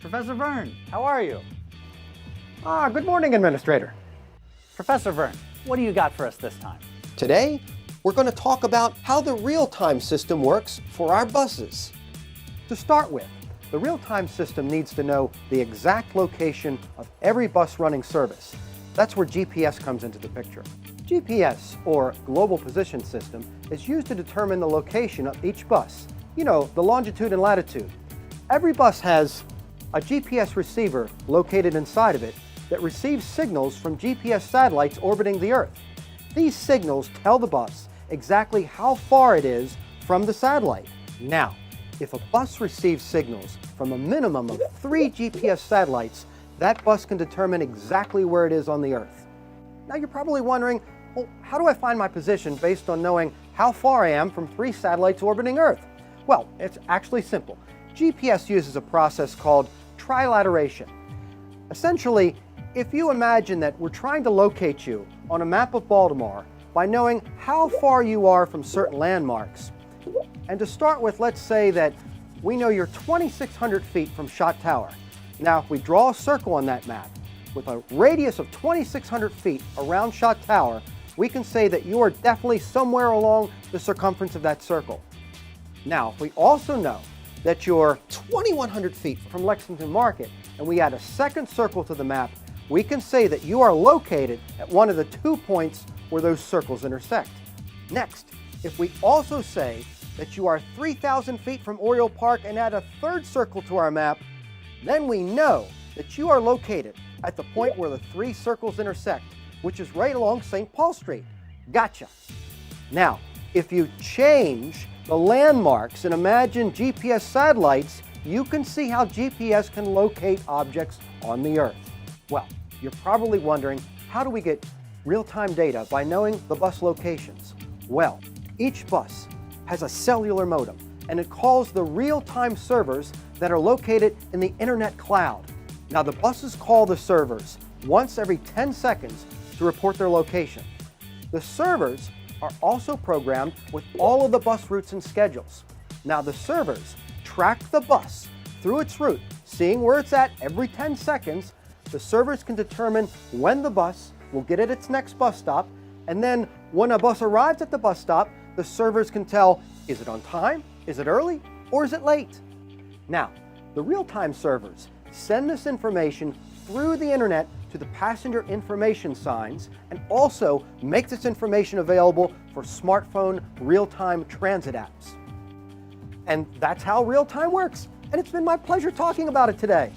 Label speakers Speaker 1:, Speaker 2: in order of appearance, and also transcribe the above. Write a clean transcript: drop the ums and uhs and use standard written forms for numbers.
Speaker 1: Professor Vern, how are you?
Speaker 2: Good morning, Administrator.
Speaker 1: Professor Vern, what do you got for us this time?
Speaker 2: Today, we're going to talk about how the real-time system works for our buses. To start with, the real-time system needs to know the exact location of every bus running service. That's where GPS comes into the picture. GPS, or Global Position System, is used to determine the location of each bus. You know, the longitude and latitude. Every bus has a GPS receiver located inside of it that receives signals from GPS satellites orbiting the Earth. These signals tell the bus exactly how far it is from the satellite. Now, if a bus receives signals from a minimum of 3 GPS satellites, that bus can determine exactly where it is on the Earth. Now you're probably wondering, well, how do I find my position based on knowing how far I am from 3 satellites orbiting Earth? Well, it's actually simple. GPS uses a process called trilateration. Essentially, if you imagine that we're trying to locate you on a map of Baltimore by knowing how far you are from certain landmarks, and to start with, let's say that we know you're 2,600 feet from Shot Tower. Now, if we draw a circle on that map with a radius of 2,600 feet around Shot Tower, we can say that you are definitely somewhere along the circumference of that circle. Now, if we also know that you're 2,100 feet from Lexington Market, and we add a second circle to the map, we can say that you are located at one of the 2 points where those circles intersect. Next, if we also say that you are 3,000 feet from Oriole Park and add a third circle to our map, then we know that you are located at the point where the 3 circles intersect, which is right along St. Paul Street. Gotcha. Now, if you change the landmarks and imagine GPS satellites, you can see how GPS can locate objects on the Earth. Well, you're probably wondering, how do we get real-time data by knowing the bus locations? Well, each bus has a cellular modem, and it calls the real-time servers that are located in the internet cloud. Now, the buses call the servers once every 10 seconds to report their location. The servers are also programmed with all of the bus routes and schedules. Now, the servers track the bus through its route, seeing where it's at every 10 seconds. The servers can determine when the bus will get at its next bus stop, and then when a bus arrives at the bus stop, the servers can tell, is it on time, is it early, or is it late? Now, the real-time servers send this information through the internet to the passenger information signs, and also make this information available for smartphone real-time transit apps. And that's how real-time works. And it's been my pleasure talking about it today.